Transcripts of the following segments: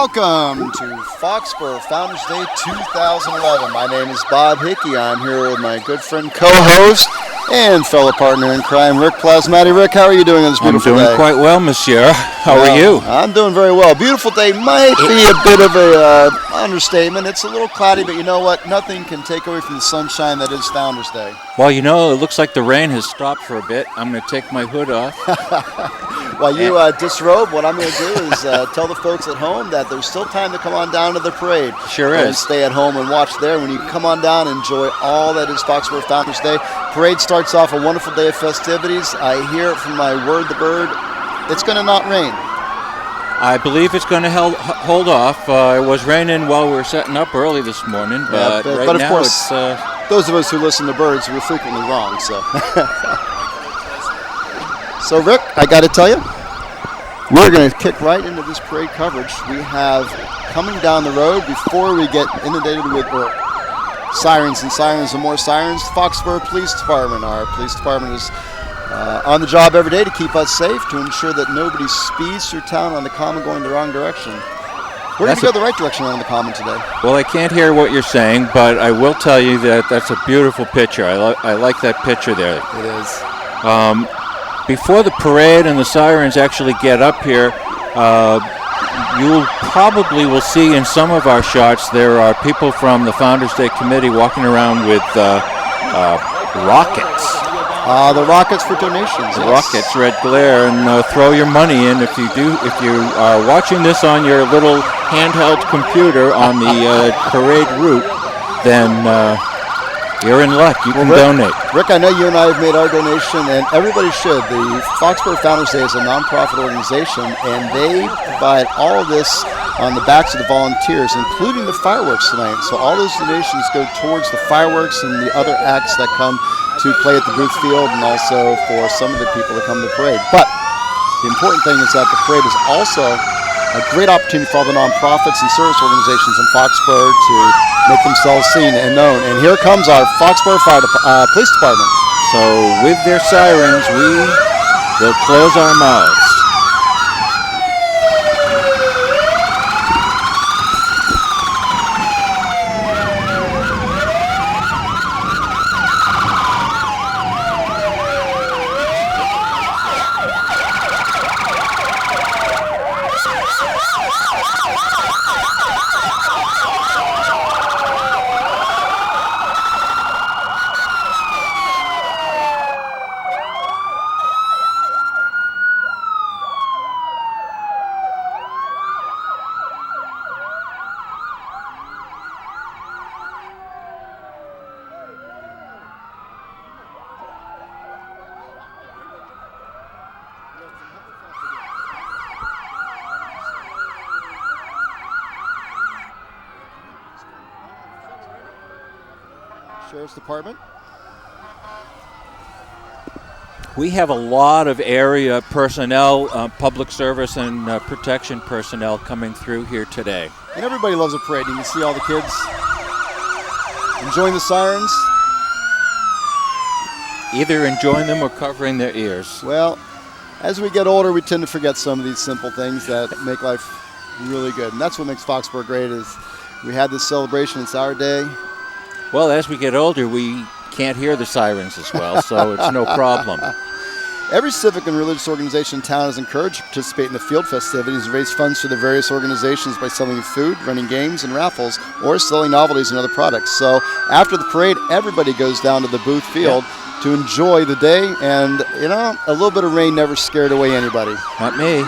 Welcome to Foxboro Founders Day 2011. My name is Bob Hickey. I'm here with my good friend, co-host, and fellow partner in crime, Rick Plasmati. Rick, how are you doing on this beautiful day? I'm doing quite well, monsieur. How are you? I'm doing very well. Beautiful day might be a bit of a understatement. It's a little cloudy, but you know what? Nothing can take away from the sunshine that is Founders Day. Well, you know, it looks like the rain has stopped for a bit. I'm going to take my hood off. While you disrobe, what I'm going to do is tell the folks at home that there's still time to come on down to the parade. Sure and is. Stay at home and watch there. When you come on down, enjoy all that is Foxboro Founders Day. Parade starts off a wonderful day of festivities. I hear it from my word the bird. It's going to not rain. I believe it's going to hold off. It was raining while we were setting up early this morning, but right but of now course, it's... those of us who listen to birds, we're frequently wrong. So, so Rick, I got to tell you, we're going to kick right into this parade coverage. We have coming down the road before we get inundated with sirens and more sirens. Foxboro Police Department. Our police department is on the job every day to keep us safe, to ensure that nobody speeds through town on the common going the wrong direction. We're going to go the right direction on the common today. Well, I can't hear what you're saying, but I will tell you that that's a beautiful picture. I like that picture there. It is. Before the parade and the sirens actually get up here, you probably will see in some of our shots there are people from the Founders Day Committee walking around with rockets. The rockets for donations. The rockets, red glare, and throw your money in if you do. If you are watching this on your little handheld computer on the parade route, then you're in luck. You can donate. Rick, I know you and I have made our donation, and everybody should. The Foxboro Founders Day is a nonprofit organization, and they provide all of this on the backs of the volunteers, including the fireworks tonight. So all those donations go towards the fireworks and the other acts that come to play at the Booth Field, and also for some of the people that come to the parade. But the important thing is that the parade is also a great opportunity for all the nonprofits and service organizations in Foxboro to make themselves seen and known. And here comes our Foxboro Police Department. So with their sirens, we will close our mouths. Sheriff's Department. We have a lot of area personnel, public service and protection personnel coming through here today. And everybody loves a parade. You can see all the kids enjoying the sirens. Either enjoying them or covering their ears. Well, as we get older, we tend to forget some of these simple things that make life really good. And that's what makes Foxboro great, is we had this celebration. It's our day. Well, as we get older, we can't hear the sirens as well, so it's no problem. Every civic and religious organization in town is encouraged to participate in the field festivities and raise funds for the various organizations by selling food, running games and raffles, or selling novelties and other products. So after the parade, everybody goes down to the Booth Field to enjoy the day, and, you know, a little bit of rain never scared away anybody. Not me.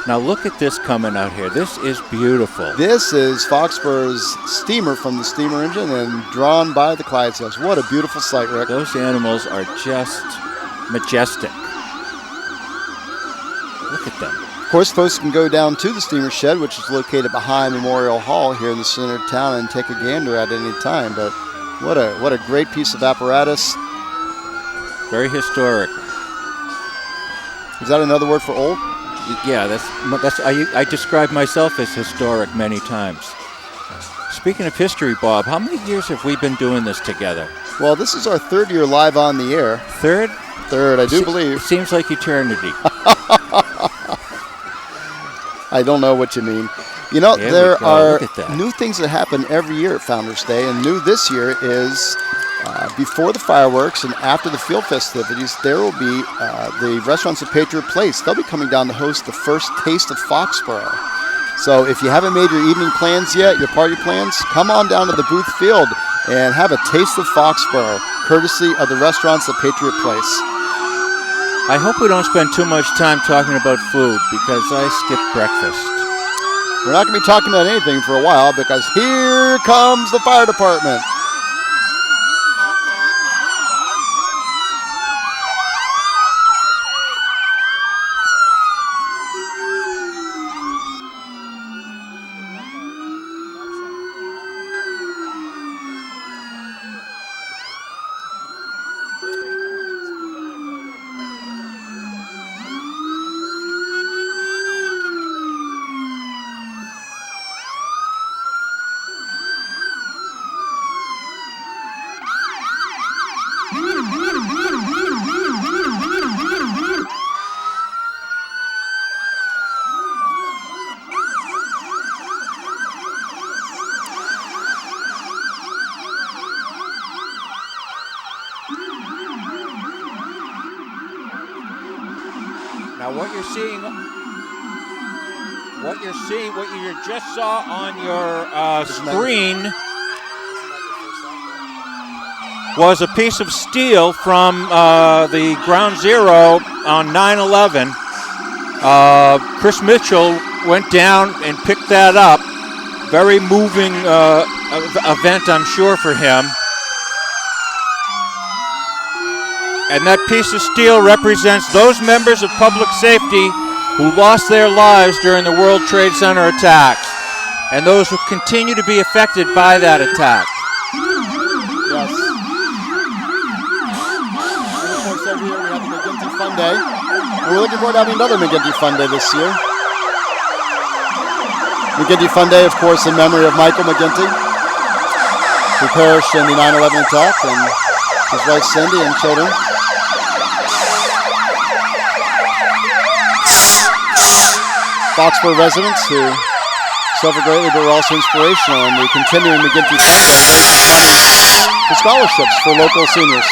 Now look at this coming out here. This is beautiful. This is Foxboro's steamer from the steamer engine and drawn by the Clydesdales. What a beautiful sight, Rick. Those animals are just majestic. Look at them. Of course, folks can go down to the steamer shed, which is located behind Memorial Hall here in the center of town, and take a gander at any time. But what a great piece of apparatus. Very historic. Is that another word for old? Yeah, that's. I describe myself as historic many times. Speaking of history, Bob, how many years have we been doing this together? Well, this is our third year live on the air. Third? Third, I do believe. Seems like eternity. I don't know what you mean. You know, there are Look at that. new things that happen every year at Founders Day, and new this year is before the fireworks and after the field festivities, there will be the restaurants at Patriot Place. They'll be coming down to host the first Taste of Foxboro. So if you haven't made your evening plans yet, your party plans, come on down to the Booth Field and have a Taste of Foxboro, courtesy of the restaurants at Patriot Place. I hope we don't spend too much time talking about food because I skipped breakfast. We're not going to be talking about anything for a while because here comes the fire department. Now what you just saw on your screen was a piece of steel from the ground zero on 9/11. Chris Mitchell went down and picked that up. Very moving event, I'm sure, for him. And that piece of steel represents those members of public safety who lost their lives during the World Trade Center attacks and those who continue to be affected by that attack. Yes. And of course, every year we have the McGinty Fun Day. And we're looking forward to having another McGinty Fun Day this year. McGinty Fun Day, of course, in memory of Michael McGinty, who perished in the 9/11 attack, and his wife Cindy and children. Foxboro residents who suffered greatly but were also inspirational in the continuing McGinty Fund and raising money for scholarships for local seniors.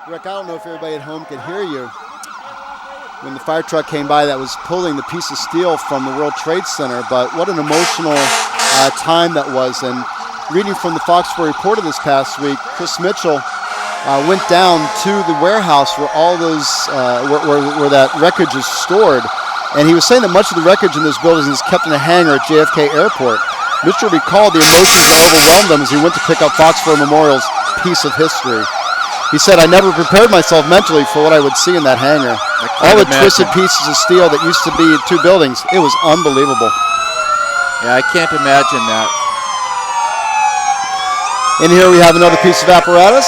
Rick, I don't know if everybody at home could hear you when the fire truck came by that was pulling the piece of steel from the World Trade Center, but what an emotional time that was. And reading from the Foxboro Reporter this past week, Chris Mitchell went down to the warehouse where all those, where that wreckage is stored. And he was saying that much of the wreckage in those buildings is kept in a hangar at JFK Airport. Mitchell recalled the emotions that overwhelmed him as he went to pick up Foxboro Memorial's piece of history. He said, I never prepared myself mentally for what I would see in that hangar. All the twisted pieces of steel that used to be in two buildings, it was unbelievable. Yeah, I can't imagine that. In here we have another piece of apparatus.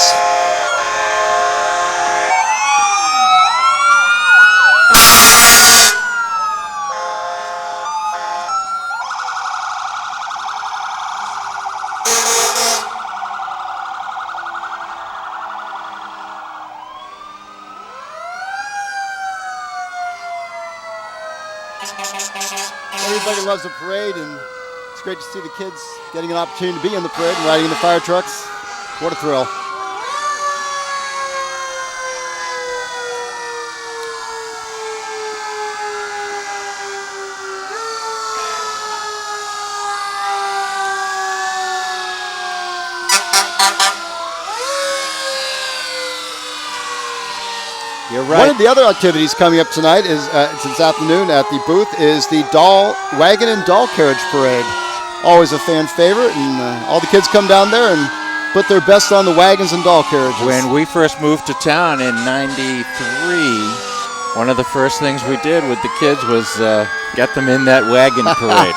Everybody loves the parade, and it's great to see the kids getting an opportunity to be in the parade and riding in the fire trucks. What a thrill. You're right. One of the other activities coming up tonight is this afternoon at the booth is the wagon and doll carriage parade. Always a fan favorite, and all the kids come down there and put their best on the wagons and doll carriages. When we first moved to town in '93, One of the first things we did with the kids was get them in that wagon parade.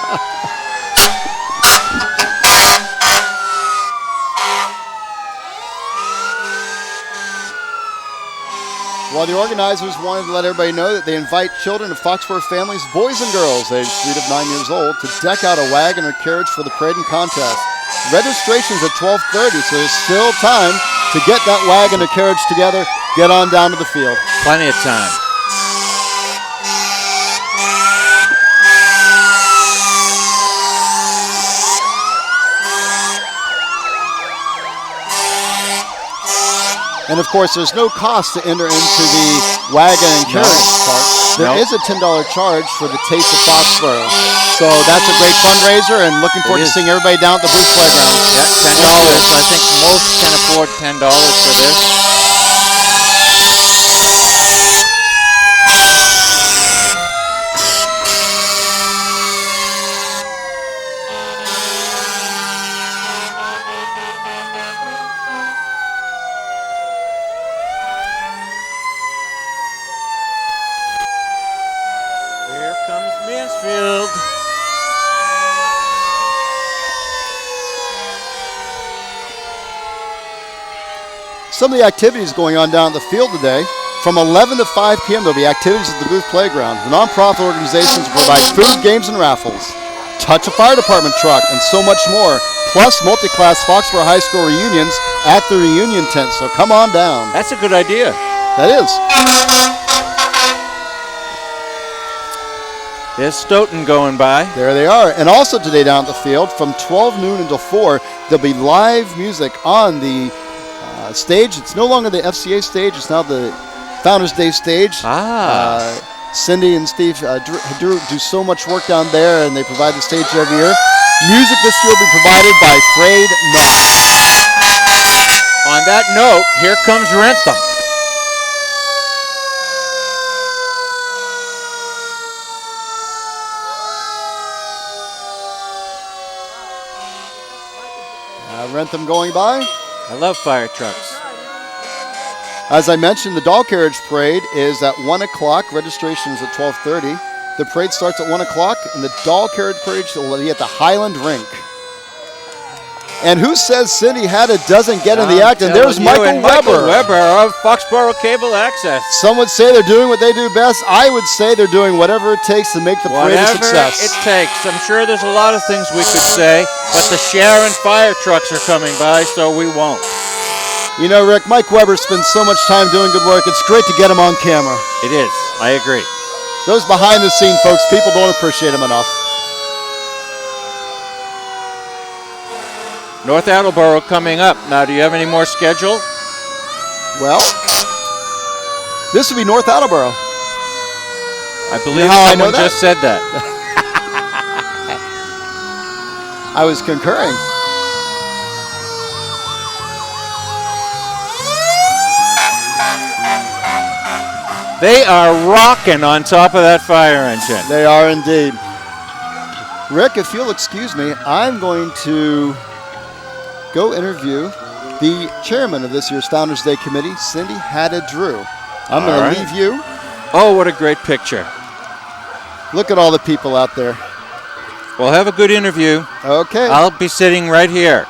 Well, the organizers wanted to let everybody know that they invite children of Foxboro families, boys and girls, aged 3 to 9 years old, to deck out a wagon or carriage for the parade and contest. Registration's at 12:30, so there's still time to get that wagon or carriage together, get on down to the field. Plenty of time. And of course, there's no cost to enter into the wagon and carriage part. There is a $10 charge for the Taste of Foxboro. So that's a great fundraiser, and looking forward to seeing everybody down at the Booth Playground. Yep, $10. I think most can afford $10 for this. Some of the activities going on down at the field today. From 11 to 5 p.m. there'll be activities at the Booth Playground. The nonprofit organizations provide food, games, and raffles. Touch a fire department truck, and so much more. Plus multi-class Foxboro High School reunions at the reunion tent. So come on down. That's a good idea. That is. There's Stoughton going by. There they are. And also today down at the field, from 12 noon until 4, there'll be live music on the stage. It's no longer the FCA stage. It's now the Founders Day stage. Cindy and Steve do so much work down there, and they provide the stage every year. Music this year will be provided by Frayed Nuts. On that note, here comes Rentham. Rentham going by. I love fire trucks. As I mentioned, the doll carriage parade is at 1 o'clock. Registration is at 12:30. The parade starts at 1 o'clock, and the doll carriage parade will be at the Highland Rink. And who says Cindy Hatta doesn't get in the act? And there's Michael Weber. Weber of Foxboro Cable Access. Some would say they're doing what they do best. I would say they're doing whatever it takes to make the parade a success. Whatever it takes. I'm sure there's a lot of things we could say, but the Sharon fire trucks are coming by, so we won't. You know, Rick, Mike Weber spends so much time doing good work. It's great to get him on camera. It is. I agree. Those behind-the-scene folks, people don't appreciate him enough. North Attleboro coming up. Now, do you have any more schedule? Well, this would be North Attleboro. I believe someone just said that. I was concurring. They are rocking on top of that fire engine. They are indeed. Rick, if you'll excuse me, I'm going to go interview the chairman of this year's Founders Day Committee, Cindy Hatta Drew. I'm going to leave you. Oh, what a great picture. Look at all the people out there. Well, have a good interview. Okay. I'll be sitting right here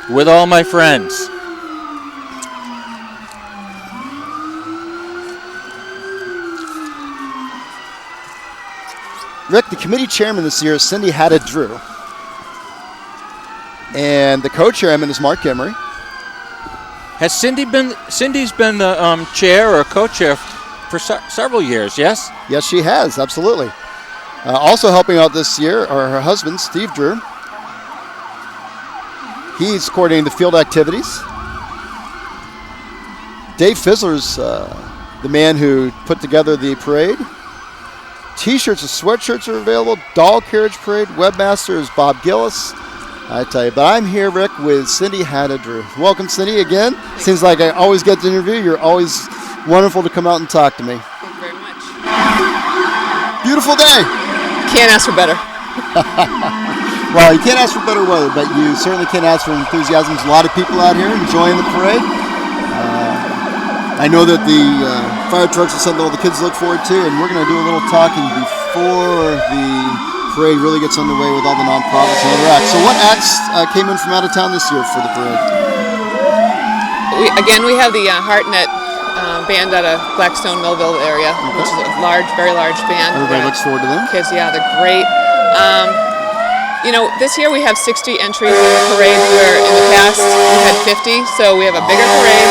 with all my friends. Rick, the committee chairman this year is Cindy Hatta Drew. And the co-chairman is Mark Emery. Has Cindy's been the chair or co-chair for several years, yes? Yes, she has, absolutely. Also helping out this year are her husband, Steve Drew. He's coordinating the field activities. Dave Fizzler's the man who put together the parade. T-shirts and sweatshirts are available. Doll carriage parade. Webmaster is Bob Gillis. I tell you, but I'm here, Rick, with Cindy Hatta Drew. Welcome, Cindy, again. Seems like I always get to interview. You're always wonderful to come out and talk to me. Thank you very much. Beautiful day. Can't ask for better. Well, you can't ask for better weather, but you certainly can't ask for enthusiasm. There's a lot of people out here enjoying the parade. I know that the fire trucks are something all the kids look forward to, and we're going to do a little talking before the parade really gets underway with all the nonprofits and other acts. So what acts came in from out of town this year for the parade? We have the Hartnett band out of Blackstone Millville area, which is a very large band. Everybody looks forward to them. Kids, yeah, they're great. This year we have 60 entries in the parade, where in the past we had 50, so we have a bigger parade.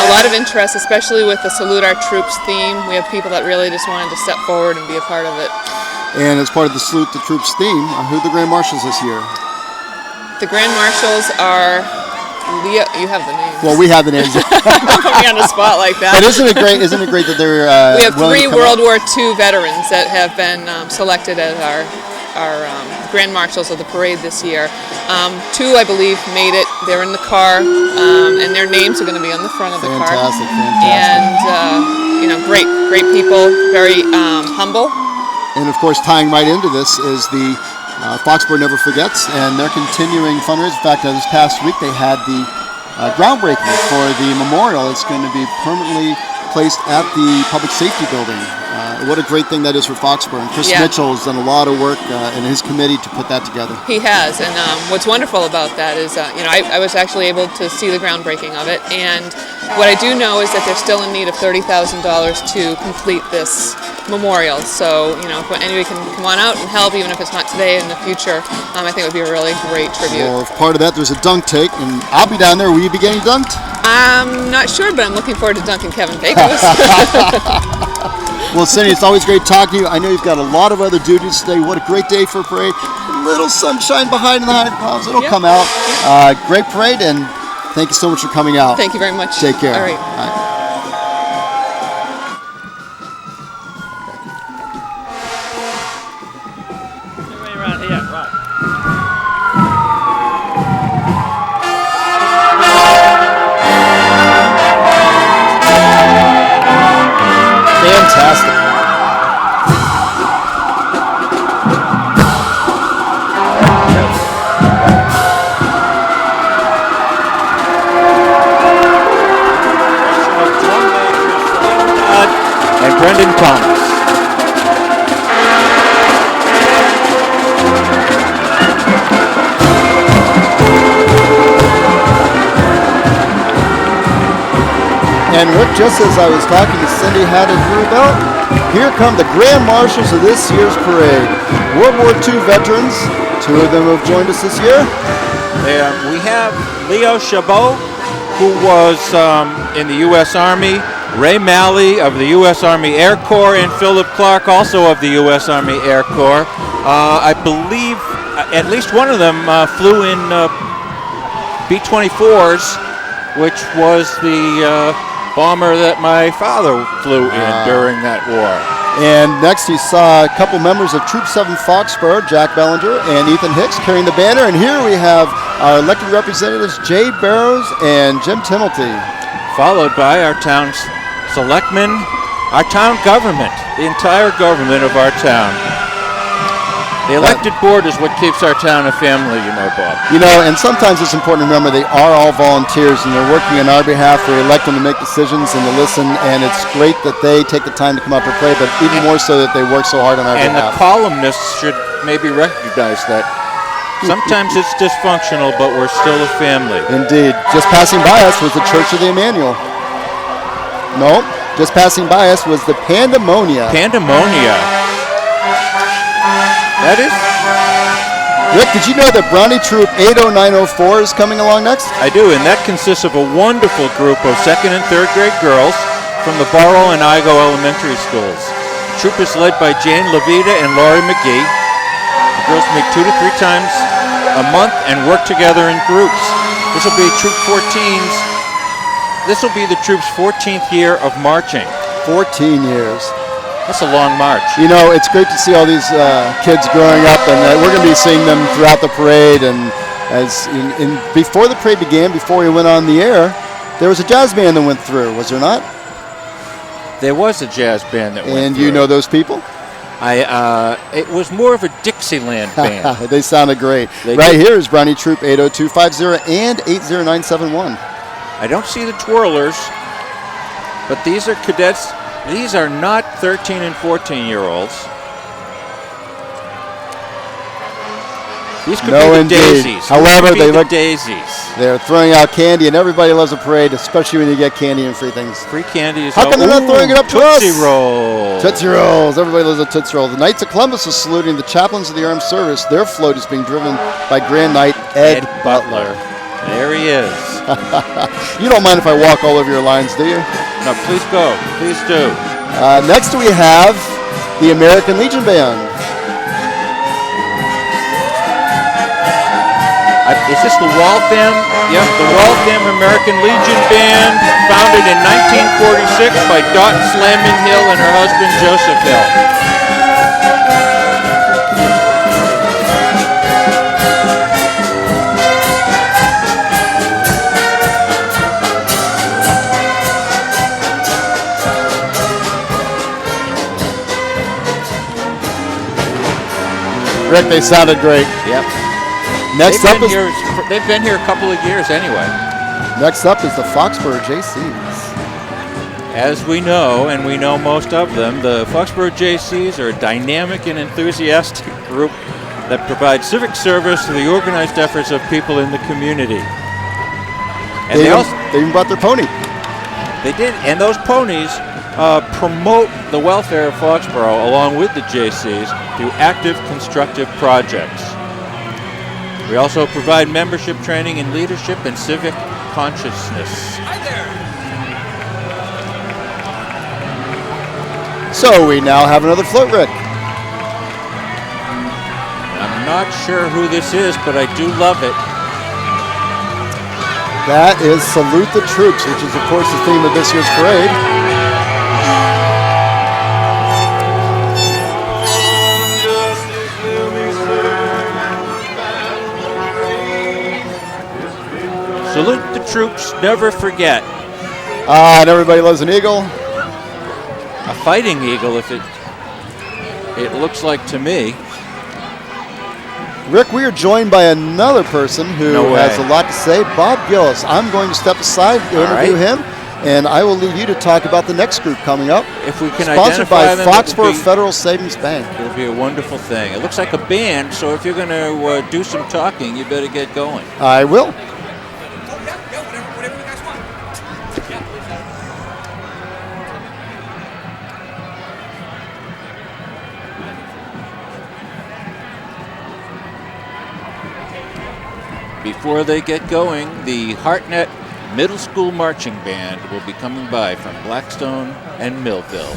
A lot of interest, especially with the Salute Our Troops theme. We have people that really just wanted to step forward and be a part of it. And as part of the Salute the Troops theme, who are the Grand Marshals this year? The Grand Marshals are Leo. You have the names. Well, we have the names. Don't put me on the spot like that. But isn't it great that they're we have 3 World War II veterans that have been selected as our Grand Marshals of the parade this year. 2, I believe, made it. They're in the car, and their names are going to be on the front of the car. Fantastic. And great people, very humble. And of course, tying right into this is the Foxboro Never Forgets, and they're continuing fundraising. In fact, this past week they had the groundbreaking for the memorial. It's going to be permanently placed at the Public Safety Building. What a great thing that is for Foxboro. And Chris Mitchell has done a lot of work in his committee to put that together. He has, and what's wonderful about that is, I was actually able to see the groundbreaking of it, and what I do know is that they're still in need of $30,000 to complete this memorial. So, if anybody can come on out and help, even if it's not today, in the future, I think it would be a really great tribute. Well, if part of that, there's a dunk take, and I'll be down there. Will you be getting dunked? I'm not sure, but I'm looking forward to dunking Kevin Pecos. Well, Cindy, it's always great talking to you. I know you've got a lot of other duties today. What a great day for a parade. A little sunshine behind the high clouds. It'll come out. Great parade, and thank you so much for coming out. Thank you very much. Take care. All right. Bye. Fantastic. And Brendan Thomas. And Rick, just as I was talking to Cindy had it her belt, here come the Grand Marshals of this year's parade. World War II veterans, 2 of them have joined us this year. We have Leo Chabot, who was in the U.S. Army, Ray Malley of the U.S. Army Air Corps, and Philip Clark, also of the U.S. Army Air Corps. I believe at least one of them flew in B-24s, which was the bomber that my father flew in during that war. And next you saw a couple members of Troop 7 Foxboro, Jack Bellinger and Ethan Hicks, carrying the banner. And here we have our elected representatives, Jay Barrows and Jim Timilty. Followed by our town's selectmen, our town government, the entire government of our town. The elected board is what keeps our town a family, Bob. And sometimes it's important to remember they are all volunteers and they're working on our behalf. We elect them to make decisions and to listen, and it's great that they take the time to come up and play, but even more so that they work so hard on our behalf. And the columnists should maybe recognize that. Sometimes it's dysfunctional, but we're still a family. Indeed. Just passing by us was the Church of the Emmanuel. No, just passing by us was the Pandemonia. Pandemonia. That is? Rick, did you know that Brownie Troop 80904 is coming along next? I do, and that consists of a wonderful group of 2nd and 3rd grade girls from the Borough and Igo elementary schools. The troop is led by Jane Levita and Laurie McGee. The girls meet 2 to 3 times a month and work together in groups. This will be Troop 14's. This will be the troop's 14th year of marching. 14 years. That's a long march. It's great to see all these kids growing up, and we're going to be seeing them throughout the parade. And before the parade began, before we went on the air, there was a jazz band that went through, was there not? There was a jazz band that went through. And you know those people? It was more of a Dixieland band. They sounded great. Here is Brownie Troop 80250 and 80971. I don't see the twirlers. But these are cadets. These are not 13 and 14-year-olds. These could No, be the indeed. daisies. However, These could be they the look- daisies. They're throwing out candy, and everybody loves a parade, especially when you get candy and free things. Free candy is How come they're not throwing it up to us? Tootsie Roll. Tootsie Rolls. Everybody loves a Tootsie Roll. The Knights of Columbus is saluting the chaplains of the armed service. Their float is being driven by Grand Knight Ed Butler. There he is. You don't mind if I walk all over your lines, do you? No, please go. Please do. Next we have the American Legion Band. Is this the Waltham? Yep, the Waltham American Legion Band, founded in 1946 by Dot Slamming Hill and her husband Joseph Hill. Rick, they sounded great. Yep. Next up is They've been here a couple of years anyway. the Foxboro JCs. As we know, and we know most of them, the Foxboro JCs are a dynamic and enthusiastic group that provides civic service to the organized efforts of people in the community. And They also, even brought their pony. they did, and those ponies promote the welfare of Foxboro along with the JCs through active, constructive projects. We also provide membership training in leadership and civic consciousness. So we now have another float, Rick. I'm not sure who this is, but I do love it. That is Salute the Troops, which is, of course, the theme of this year's parade. Salute the troops, never forget. And everybody loves an eagle. A fighting eagle, if it looks like to me. Rick, we are joined by another person who No way. has a lot to say, Bob Gillis. I'm going to step aside to interview him, and I will leave you to talk about the next group coming up. If we can Sponsored by identify them, it Foxboro would be- Federal Savings Bank. It'll be a wonderful thing. It looks like a band, so if you're going to do some talking, you better get going. I will. Before they get going, the Hartnett Middle School Marching Band will be coming by from Blackstone and Millville.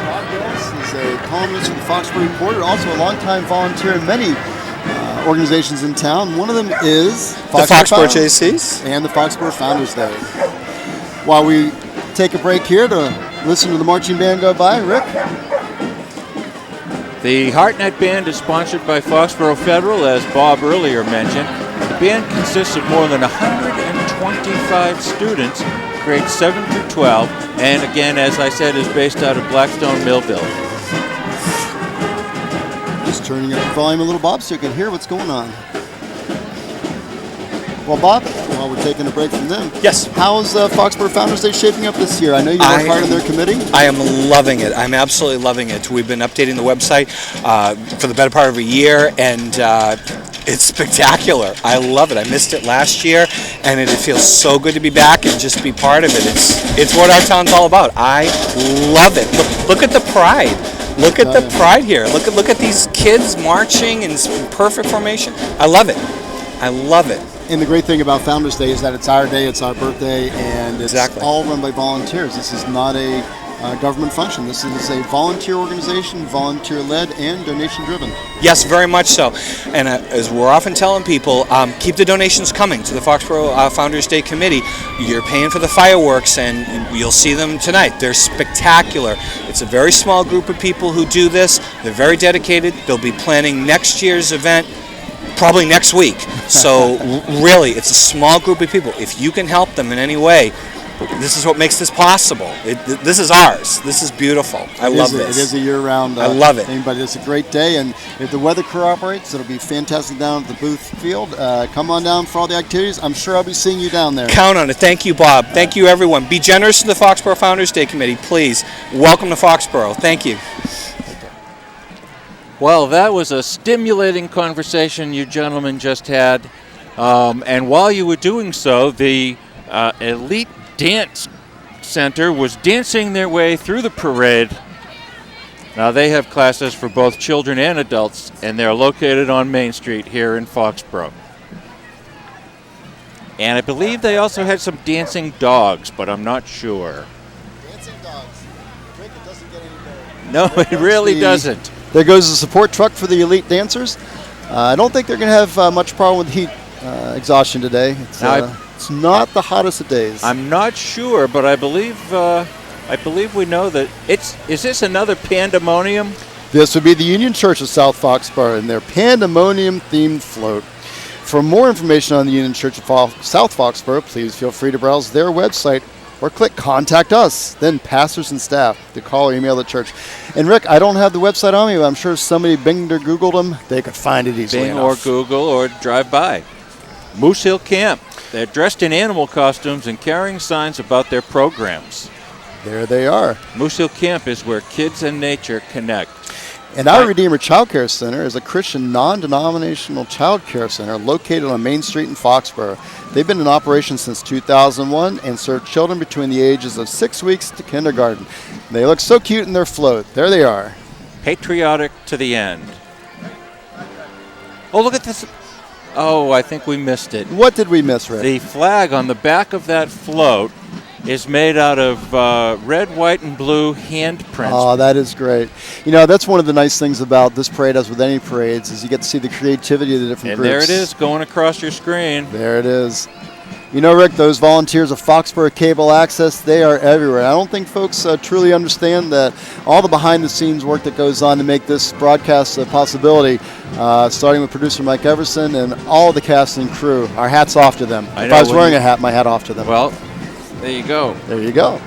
Bob Gillis is a columnist for the Foxboro Reporter, also a longtime volunteer in many organizations in town. One of them is The Foxboro Founders JCs. and the Foxboro Founders Day. While we take a break here to listen to the marching band go by, Rick? The Hartnett Band is sponsored by Foxboro Federal, as Bob earlier mentioned. The band consists of more than 125 students, grades 7 through 12, and again, as I said, is based out of Blackstone Millville. Just turning up the volume a little, Bob, so you can hear what's going on. Well, Bob, while we're taking a break from them, Yes. how's Foxboro Founders Day shaping up this year? I know you work hard on their committee. I am loving it. I'm absolutely loving it. We've been updating the website for the better part of a year, and it's spectacular. I love it. I missed it last year, and it feels so good to be back and just be part of it. It's what our town's all about. I love it. Look at the pride. Look at the pride here. Look at these kids marching in perfect formation. I love it. I love it. And the great thing about Founders Day is that it's our day, it's our birthday, and it's Exactly. all run by volunteers. This is not a government function. This is a volunteer organization, volunteer-led and donation-driven. Yes, very much so. And as we're often telling people, keep the donations coming to the Foxboro Founders Day Committee. You're paying for the fireworks, and you'll see them tonight. They're spectacular. It's a very small group of people who do this. They're very dedicated. They'll be planning next year's event probably next week. So really, it's a small group of people. If you can help them in any way, This is what makes this possible. This is ours. This is beautiful. I love this. It is a year-round I love it. thing, but it's a great day, and if the weather cooperates, it'll be fantastic down at the Booth Field. Come on down for all the activities. I'm sure I'll be seeing you down there. Count on it. Thank you, Bob. Thank you, everyone. Be generous to the Foxboro Founders Day Committee, please. Welcome to Foxboro. Thank you. Well, that was a stimulating conversation you gentlemen just had. And while you were doing so, the Elite Dance Center was dancing their way through the parade. Now, they have classes for both children and adults, and they're located on Main Street here in Foxboro. And I believe they also had some dancing dogs, but I'm not sure. Dancing dogs. Rick, it doesn't get any No, better. it really doesn't. There goes the support truck for the Elite Dancers. I don't think they're going to have much problem with heat exhaustion today. It's not the hottest of days. I'm not sure, but I believe we know that is this another pandemonium? This would be the Union Church of South Foxboro and their pandemonium-themed float. For more information on the Union Church of South Foxboro, please feel free to browse their website or click Contact Us, then pastors and staff to call or email the church. And Rick, I don't have the website on me, but I'm sure if somebody binged or Googled them, they could find it easily Bing enough. or Google or drive by. Moose Hill Camp. They're dressed in animal costumes and carrying signs about their programs. There they are. Moose Hill Camp is where kids and nature connect. And our Redeemer Child Care Center is a Christian non-denominational child care center located on Main Street in Foxboro. They've been in operation since 2001 and serve children between the ages of 6 weeks to kindergarten. They look so cute in their float. There they are. Patriotic to the end. Oh, look at this. Oh, I think we missed it. What did we miss, Rick? The flag on the back of that float is made out of red, white, and blue handprints. Oh, that is great. You know, that's one of the nice things about this parade, as with any parades, is you get to see the creativity of the different And groups. there it is, going across your screen. There it is. You know, Rick, those volunteers of Foxboro Cable Access, they are everywhere. I don't think folks truly understand that all the behind-the-scenes work that goes on to make this broadcast a possibility, starting with producer Mike Everson and all the cast and crew. Our hats off to them. If I was wearing a hat, my hat off to them. Well, there you go. There you go.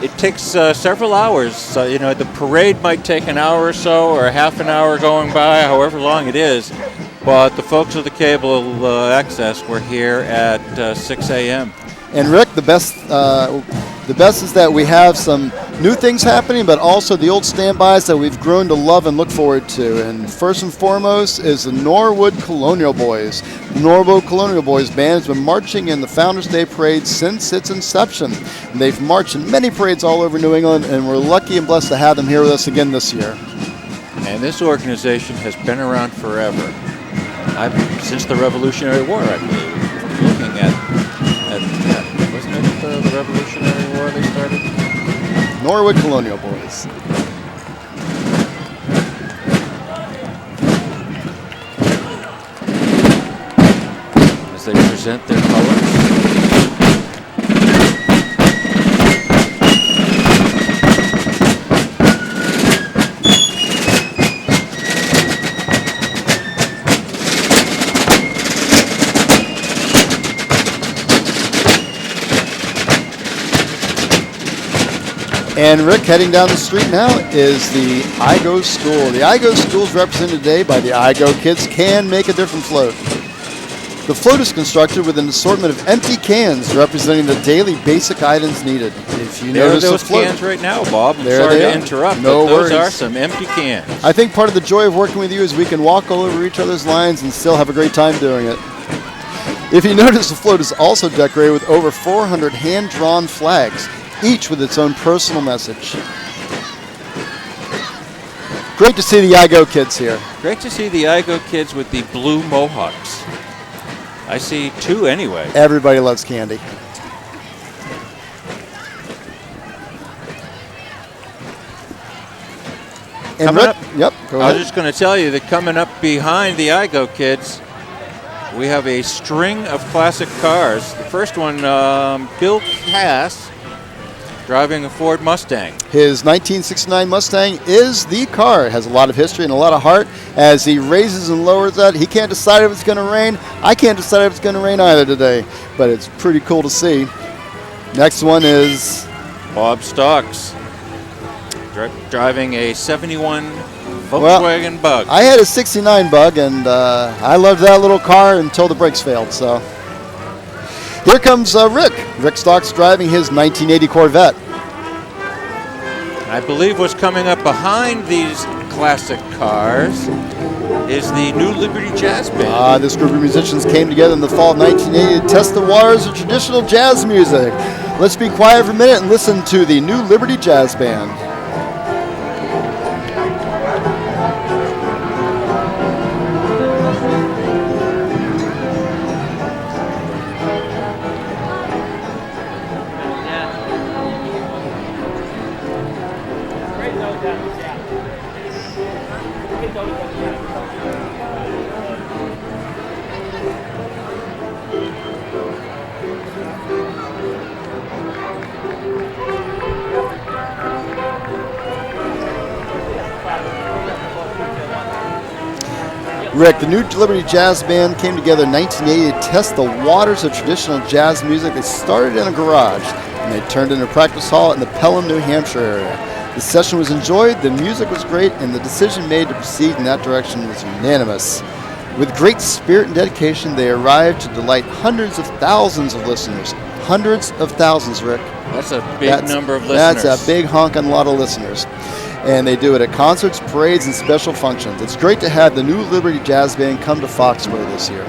It takes several hours. You know, the parade might take an hour or so, or a half an hour going by, however long it is. But the folks of the cable access were here at 6 a.m. And Rick, the best is that we have some new things happening, but also the old standbys that we've grown to love and look forward to. And first and foremost is the Norwood Colonial Boys. The Norwood Colonial Boys band has been marching in the Founders Day Parade since its inception. And they've marched in many parades all over New England, and we're lucky and blessed to have them here with us again this year. And this organization has been around forever. Since the Revolutionary War, I believe. Looking at wasn't it the Revolutionary War they started? Norwood Colonial Boys. As they present their colors. And Rick, heading down the street now is the IGO School. The IGO School is represented today by the IGO Kids Can Make a Different float. The float is constructed with an assortment of empty cans representing the daily basic items needed. If you There are notice those the float, cans right now, Bob. I'm There sorry they to are. interrupt, No but those worries. are some empty cans. I think part of the joy of working with you is we can walk all over each other's lines and still have a great time doing it. If you notice, the float is also decorated with over 400 hand-drawn flags, each with its own personal message. Great to see the IGO kids here. Great to see the IGO kids with the blue mohawks. I see two anyway. Everybody loves candy. And Coming Rick, up- yep, go I was ahead. just going to tell you that coming up behind the IGO kids, we have a string of classic cars. The first one, Bill Cass, driving a Ford Mustang. His 1969 Mustang is the car. It has a lot of history and a lot of heart. As he raises and lowers that, he can't decide if it's going to rain. I can't decide if it's going to rain either today, but it's pretty cool to see. Next one is Bob Stocks, driving a 71 Volkswagen Bug. I had a 69 Bug, and I loved that little car until the brakes failed. So here comes Rick. Rick Stocks driving his 1980 Corvette. I believe what's coming up behind these classic cars is the New Liberty Jazz Band. This group of musicians came together in the fall of 1980 to test the waters of traditional jazz music. Let's be quiet for a minute and listen to the New Liberty Jazz Band. Rick, the New Liberty Jazz Band came together in 1980 to test the waters of traditional jazz music. They started in a garage, and they turned into a practice hall in the Pelham, New Hampshire area. The session was enjoyed, the music was great, and the decision made to proceed in that direction was unanimous. With great spirit and dedication, they arrived to delight hundreds of thousands of listeners. Hundreds of thousands, Rick. That's a big number of listeners. That's a big honking lot of listeners. And they do it at concerts, parades, and special functions. It's great to have the New Liberty Jazz Band come to Foxboro this year.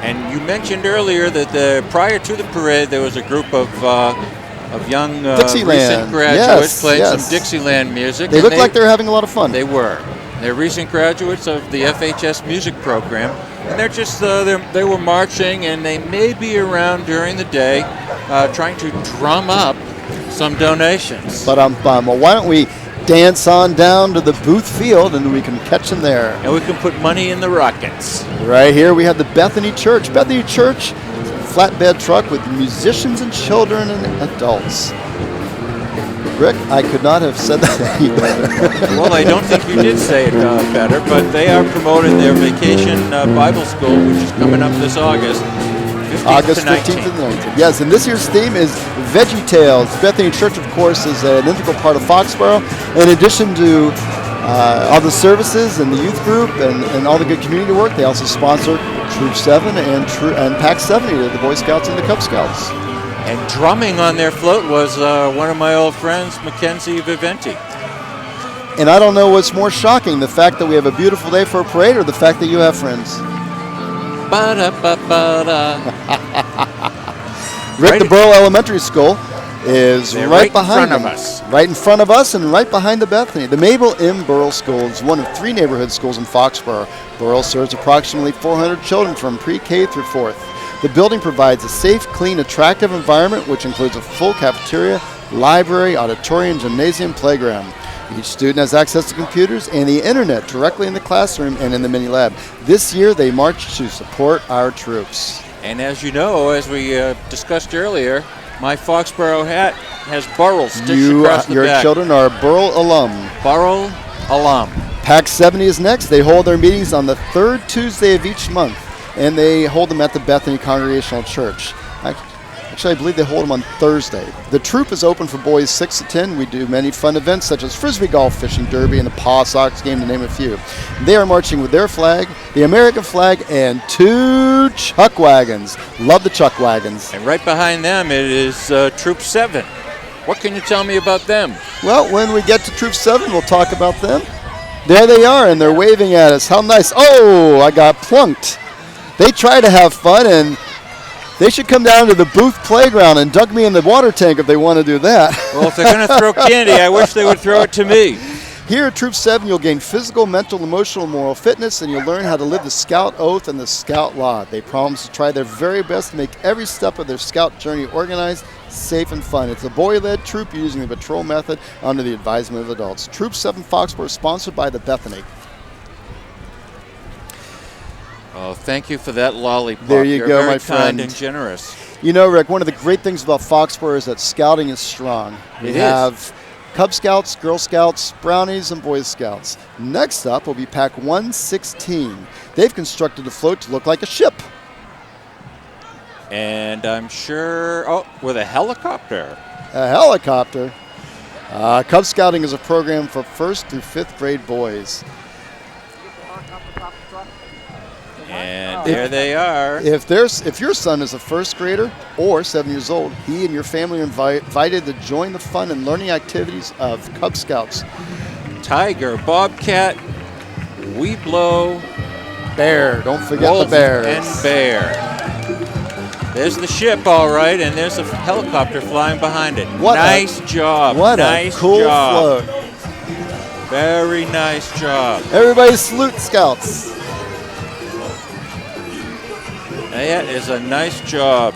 And you mentioned earlier that prior to the parade, there was a group of young recent graduates playing some Dixieland music. They looked like they were having a lot of fun. They were. They're recent graduates of the FHS music program, and they're just they were marching, and they may be around during the day trying to drum up some donations. Well, why don't we dance on down to the Booth Field and we can catch them there. And we can put money in the rockets. Right here we have the Bethany Church. Bethany Church, flatbed truck with musicians and children and adults. Rick, I could not have said that any better. Well, I don't think you did say it better, but they are promoting their vacation Bible school, which is coming up this August. August 15th and 19th. Yes, and this year's theme is Veggie Tales. Bethany Church, of course, is an integral part of Foxboro. In addition to all the services and the youth group and all the good community work, they also sponsor Troop 7 and Pack 70 to the Boy Scouts and the Cub Scouts. And drumming on their float was one of my old friends, Mackenzie Viventi. And I don't know what's more shocking, the fact that we have a beautiful day for a parade or the fact that you have friends. Rick, the Burl Elementary School is right behind us. Right in front of us and right behind the Bethany. The Mabel M. Burl School is one of 3 neighborhood schools in Foxboro. Burl serves approximately 400 children from pre-K through 4th. The building provides a safe, clean, attractive environment which includes a full cafeteria, library, auditorium, gymnasium, playground. Each student has access to computers and the internet directly in the classroom and in the mini lab. This year they march to support our troops. And as you know, as we discussed earlier, my Foxboro hat has Burl stitched across the Your back. children are Burl alum. Burl alum. Pack 70 is next. They hold their meetings on the 3rd Tuesday of each month, and they hold them at the Bethany Congregational Church. Actually, I believe they hold them on Thursday. The troop is open for boys 6 to 10. We do many fun events such as Frisbee golf, fishing derby, and the Paw Sox game, to name a few. They are marching with their flag, the American flag, and 2 chuck wagons. Love the chuck wagons. And right behind them it is Troop 7. What can you tell me about them? Well, when we get to Troop 7, we'll talk about them. There they are, and they're waving at us. How nice. Oh, I got plunked. They try to have fun, and they should come down to the Booth Playground and dunk me in the water tank if they want to do that. Well, if they're going to throw candy, I wish they would throw it to me. Here at Troop 7, you'll gain physical, mental, emotional, and moral fitness, and you'll learn how to live the Scout Oath and the Scout Law. They promise to try their very best to make every step of their Scout journey organized, safe, and fun. It's a boy-led troop using the patrol method under the advisement of adults. Troop 7 Foxboro is sponsored by the Bethany. Oh, thank you for that lollipop. There you You're go, very my kind friend. and generous. You know, Rick, one of the great things about Foxboro is that scouting is strong. We have Cub Scouts, Girl Scouts, Brownies, and Boy Scouts. Next up will be Pack 116. They've constructed a float to look like a ship. And I'm sure, with a helicopter. A helicopter. Cub Scouting is a program for 1st through 5th grade boys. And there they are. If your son is a 1st grader or 7 years old, he and your family are invited to join the fun and learning activities of Cub Scouts. Tiger, bobcat, weeblo, Bear. Don't forget wolf, the bears. and bear. There's the ship, all right, and there's a helicopter flying behind it. Nice job. What nice a cool job. float. Very nice job. Everybody salute Scouts. That is a nice job.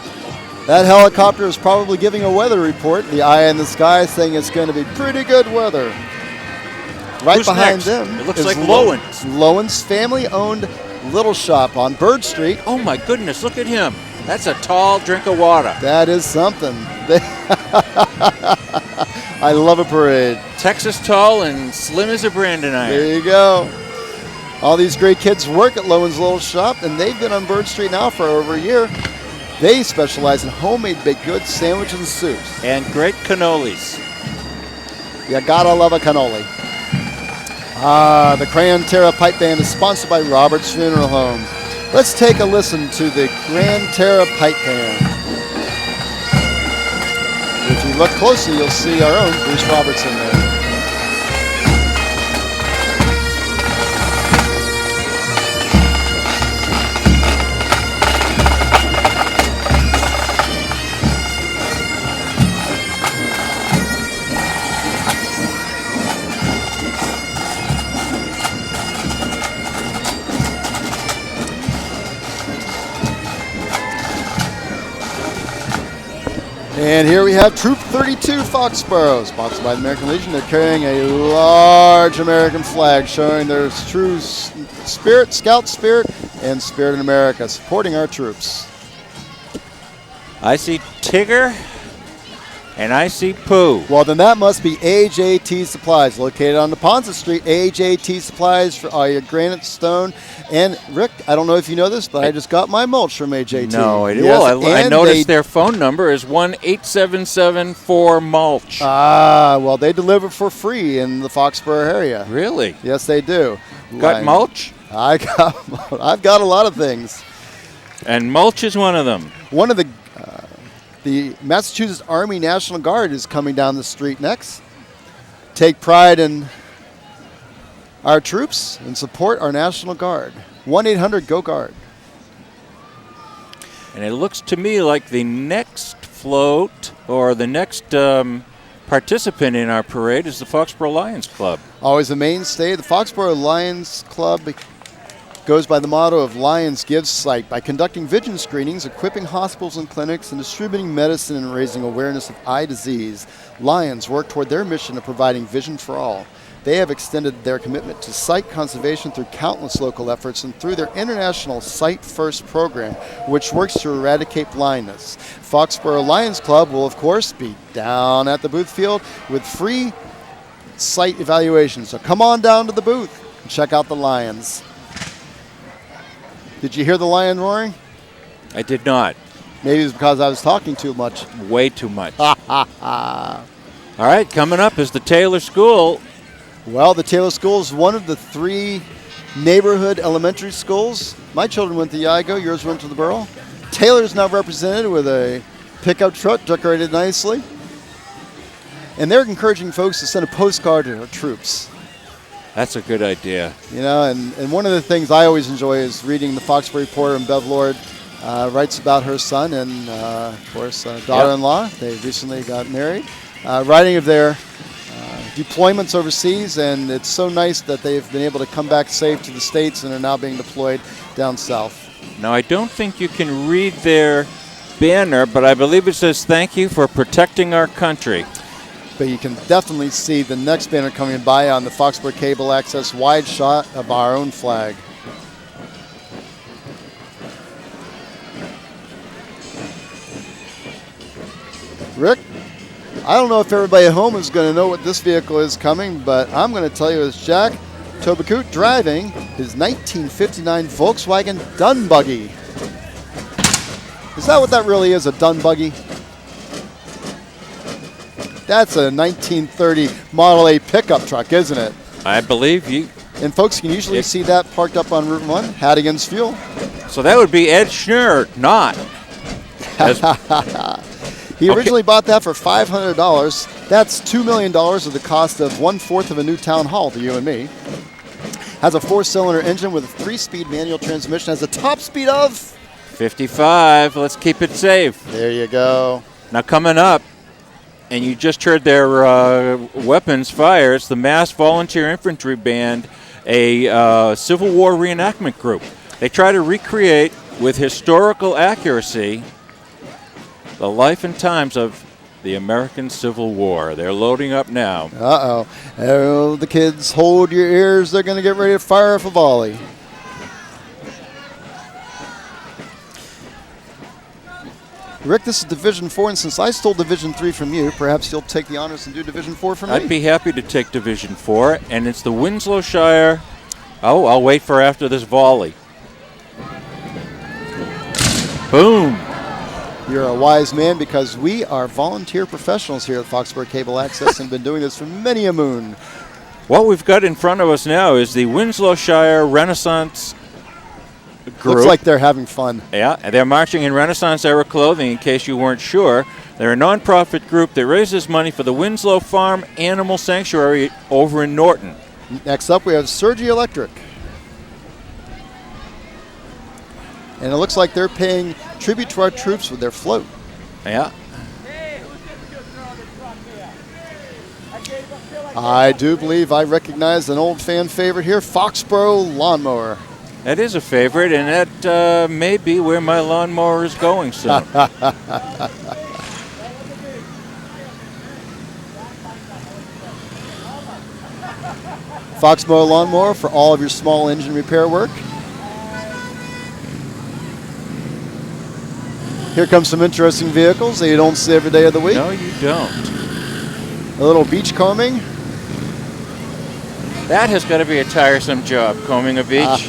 That helicopter is probably giving a weather report. The eye in the sky saying it's going to be pretty good weather. Right Who's behind next? them It looks is like Lowen's. Lowen's family-owned little shop on Bird Street. Oh, my goodness, look at him. That's a tall drink of water. That is something. I love a parade. Texas tall and slim as a branding iron. There you go. All these great kids work at Lowen's Little Shop, and they've been on Bird Street now for over a year. They specialize in homemade baked goods, sandwiches, and soups. And great cannolis. You gotta love a cannoli. The Grand Terra Pipe Band is sponsored by Robert's Funeral Home. Let's take a listen to the Grand Terra Pipe Band. If you look closely, you'll see our own Bruce Robertson there. And here we have Troop 32 Foxboro, sponsored by the American Legion. They're carrying a large American flag showing their true spirit, scout spirit, and spirit in America, supporting our troops. I see Tigger, and I see Pooh. Well, then that must be AJT Supplies, located on Neponset Street. AJT Supplies for all your granite, stone, and Rick, I don't know if you know this, but I just got my mulch from AJT. No, I Yes, I noticed their phone number is 1-877-4-MULCH. Well, they deliver for free in the Foxboro area. Really? Yes, they do. Got mulch? I've got a lot of things. And mulch is one of them. One of the Massachusetts Army National Guard is coming down the street next. Take pride in our troops and support our National Guard. 1-800-GO-GUARD. And it looks to me like the next float or the next participant in our parade is the Foxboro Lions Club. Always a mainstay. The Foxboro Lions Club goes by the motto of Lions Gives Sight by conducting vision screenings, equipping hospitals and clinics, and distributing medicine and raising awareness of eye disease. Lions work toward their mission of providing vision for all. They have extended their commitment to sight conservation through countless local efforts and through their international Sight First program, which works to eradicate blindness. Foxboro Lions Club will, of course, be down at the booth field with free sight evaluations. So come on down to the booth and check out the Lions. Did you hear the lion roaring? I did not. Maybe it's because I was talking too much. Way too much. All right, coming up is the Taylor School. Well, the Taylor School is one of the 3 neighborhood elementary schools. My children went to Yago, yours went to the Borough. Taylor is now represented with a pickup truck decorated nicely. And they're encouraging folks to send a postcard to our troops. That's a good idea. You know, and one of the things I always enjoy is reading the Foxboro Reporter, and Bev Lord writes about her son and, of course, daughter-in-law. They recently got married. Writing of their deployments overseas, and it's so nice that they've been able to come back safe to the States and are now being deployed down south. Now, I don't think you can read their banner, but I believe it says, "Thank you for protecting our country." But you can definitely see the next banner coming by on the Foxboro Cable Access wide shot of our own flag. Rick, I don't know if everybody at home is going to know what this vehicle is coming, but I'm going to tell you it's Jack Tobacute driving his 1959 Volkswagen Dun Buggy. Is that what that really is, a dun buggy? That's a 1930 Model A pickup truck, isn't it? I believe you. And folks can usually see that parked up on Route 1, Hattigan's Fuel. So that would be Ed Schnurr, not. He originally bought that for $500. That's $2 million of the cost of 1/4 of a new town hall to you and me. Has a 4-cylinder engine with a 3-speed manual transmission. Has a top speed of 55. Let's keep it safe. There you go. Now coming up, and you just heard their weapons fire. It's the Mass Volunteer Infantry Band, a Civil War reenactment group. They try to recreate with historical accuracy the life and times of the American Civil War. They're loading up now. Uh-oh. Oh, the kids, hold your ears. They're going to get ready to fire off a volley. Rick, this is Division 4, and since I stole Division 3 from you, perhaps you'll take the honors and do Division 4 for me? I'd be happy to take Division 4, and it's the Winslow Shire. Oh, I'll wait for after this volley. Boom. You're a wise man, because we are volunteer professionals here at Foxboro Cable Access and been doing this for many a moon. What we've got in front of us now is the Winslow Shire Renaissance group. Looks like they're having fun. Yeah, and they're marching in Renaissance-era clothing, in case you weren't sure. They're a nonprofit group that raises money for the Winslow Farm Animal Sanctuary over in Norton. Next up, we have Sergi Electric. And it looks like they're paying tribute to our troops with their float. Yeah. I do believe I recognize an old fan favorite here, Foxboro Lawnmower. That is a favorite, and that may be where my lawnmower is going soon. Foxboro Lawnmower for all of your small engine repair work. Here comes some interesting vehicles that you don't see every day of the week. No, you don't. A little beach combing. That has got to be a tiresome job, combing a beach.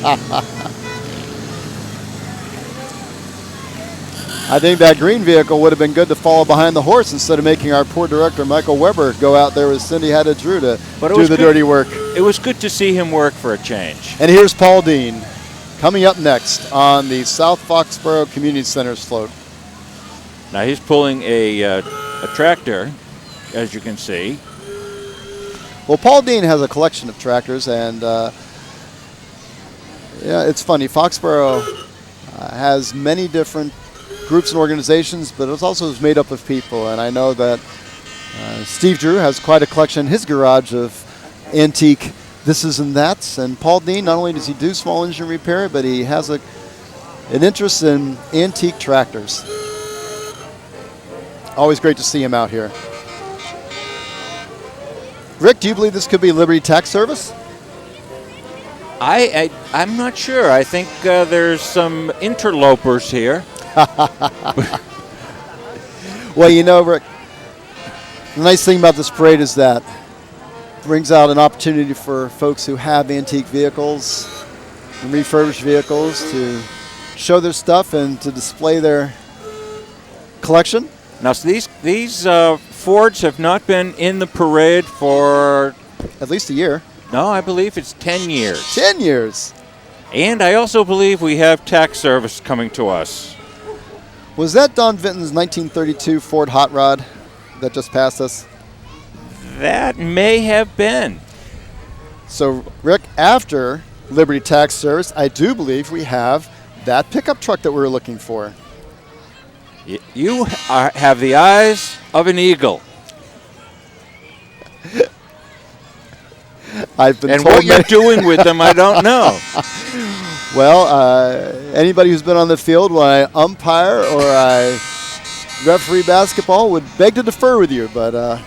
I think that green vehicle would have been good to follow behind the horse instead of making our poor director, Michael Weber, go out there with Cindy Haddad-Drew to do the dirty work. It was good to see him work for a change. And here's Paul Dean coming up next on the South Foxboro Community Center's float. Now he's pulling a tractor, as you can see. Well, Paul Dean has a collection of tractors, and yeah, it's funny. Foxboro has many different groups and organizations, but it also is made up of people. And I know that Steve Drew has quite a collection in his garage of antique thises and that's. And Paul Dean, not only does he do small engine repair, but he has an interest in antique tractors. Always great to see him out here. Rick, do you believe this could be Liberty Tax Service? I'm not sure. I think there's some interlopers here. Well, you know, Rick, the nice thing about this parade is that it brings out an opportunity for folks who have antique vehicles and refurbished vehicles to show their stuff and to display their collection. Now, so these Fords have not been in the parade for at least a year. No, I believe it's 10 years. 10 years. And I also believe we have tax service coming to us. Was that Don Vinton's 1932 Ford Hot Rod that just passed us? That may have been. So, Rick, after Liberty Tax Service, I do believe we have that pickup truck that we were looking for. You have the eyes of an eagle. I've been and told what you're doing with them, I don't know. Well, anybody who's been on the field when I umpire or I referee basketball would beg to defer with you, but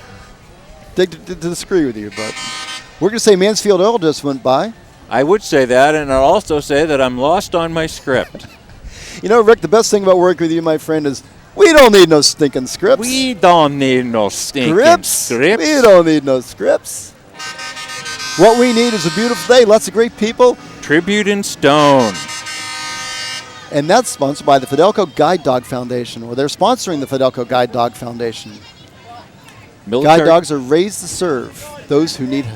to disagree with you. But we're going to say Mansfield Oil just went by. I would say that, and I'll also say that I'm lost on my script. You know, Rick, the best thing about working with you, my friend, is we don't need no stinking scripts. We don't need no stinking scripts. We don't need no scripts. What we need is a beautiful day, lots of great people. Tribute in stone. And that's sponsored by the Fidelco Guide Dog Foundation, or they're sponsoring the Fidelco Guide Dog Foundation. Guide dogs are raised to serve those who need.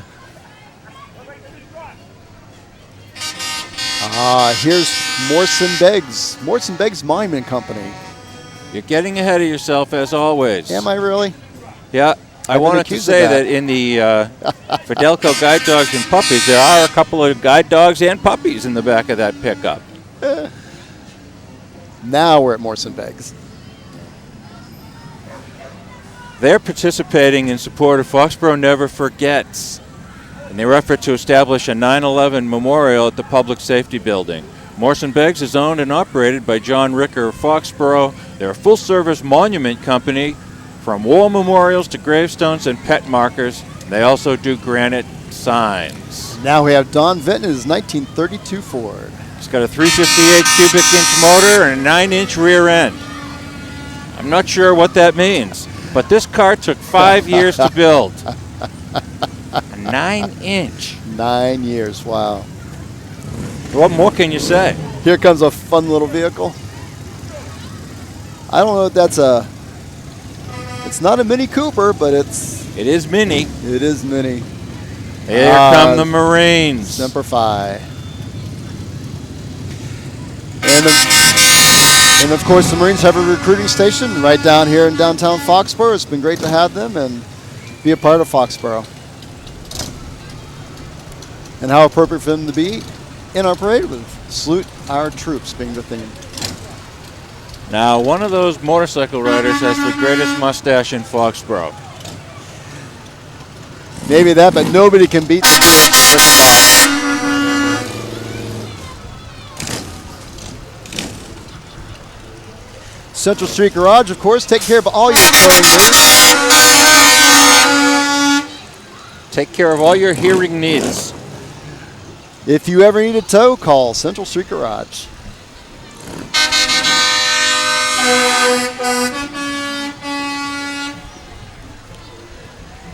Here's Morrison Beggs. Morrison Beggs Mime and Company. You're getting ahead of yourself as always. Am I really? Yeah. I wanted to say that in the Fidelco Guide Dogs and Puppies, there are a couple of guide dogs and puppies in the back of that pickup. Now we're at Morrison Beggs. They're participating in support of Foxboro Never Forgets in their effort to establish a 9/11 memorial at the Public Safety Building. Morrison Beggs is owned and operated by John Ricker of Foxboro. They're a full-service monument company, from war memorials to gravestones and pet markers. They also do granite signs. Now we have Don Vinton, his 1932 Ford. It's got a 358 cubic inch motor and a 9-inch rear end. I'm not sure what that means, but this car took 5 years to build. A 9-inch. 9 years, wow. What more can you say? Here comes a fun little vehicle. I don't know if that's a... It's not a Mini Cooper, but it is Mini. It is Mini. Here come the Marines. Semper Fi. And of course, the Marines have a recruiting station right down here in downtown Foxboro. It's been great to have them and be a part of Foxboro. And how appropriate for them to be in our parade with Salute Our Troops being the theme. Now, one of those motorcycle riders has the greatest mustache in Foxboro. Maybe that, but nobody can beat Central Street Garage, of course. Take care of all your Take care of all your hearing needs. If you ever need a tow, call Central Street Garage.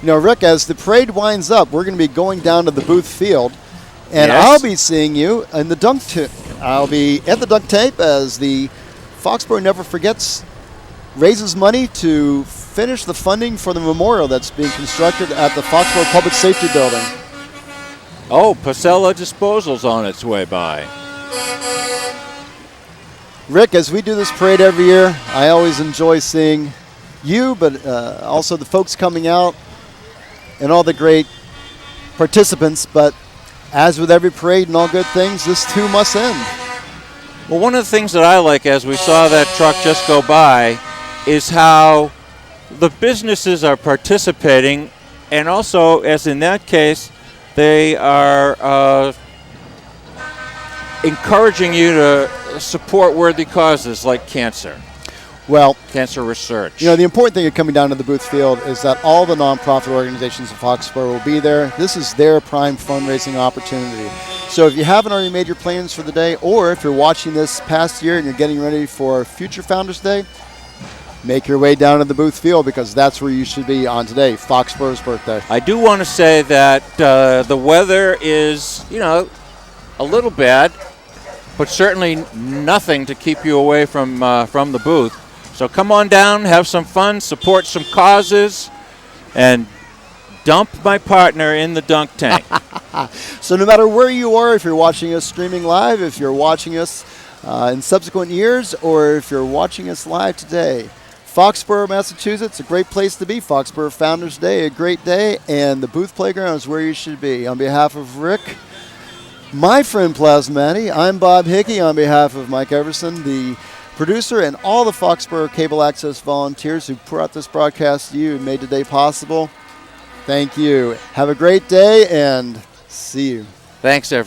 You know, Rick, as the parade winds up, we're going to be going down to the Booth Field, and yes. I'll be seeing you in the dunk tank. I'll be at the dunk tank as the Foxboro Never Forgets raises money to finish the funding for the memorial that's being constructed at the Foxboro Public Safety Building. Oh, Pasella Disposal's on its way by. Rick, as we do this parade every year, I always enjoy seeing you, but also the folks coming out and all the great participants. But as with every parade and all good things, this too must end. Well, one of the things that I like as we saw that truck just go by is how the businesses are participating, and also, as in that case, they are encouraging you to support worthy causes like cancer. Well, cancer research. You know, the important thing of coming down to the Booth Field is that all the nonprofit organizations of Foxboro will be there. This is their prime fundraising opportunity. So if you haven't already made your plans for the day, or if you're watching this past year and you're getting ready for future Founders Day, make your way down to the Booth Field, because that's where you should be on today, Foxboro's birthday. I do want to say that the weather is, you know, a little bad, but certainly nothing to keep you away from the booth. So come on down, have some fun, support some causes, and dump my partner in the dunk tank. So no matter where you are, if you're watching us streaming live, if you're watching us in subsequent years, or if you're watching us live today, Foxboro, Massachusetts, a great place to be. Foxboro Founders Day, a great day, and the Booth Playground is where you should be. On behalf of Rick, my friend Plasmati, I'm Bob Hickey. On behalf of Mike Everson, the producer, and all the Foxboro Cable Access volunteers who brought this broadcast to you and made today possible, thank you. Have a great day, and see you. Thanks, everyone.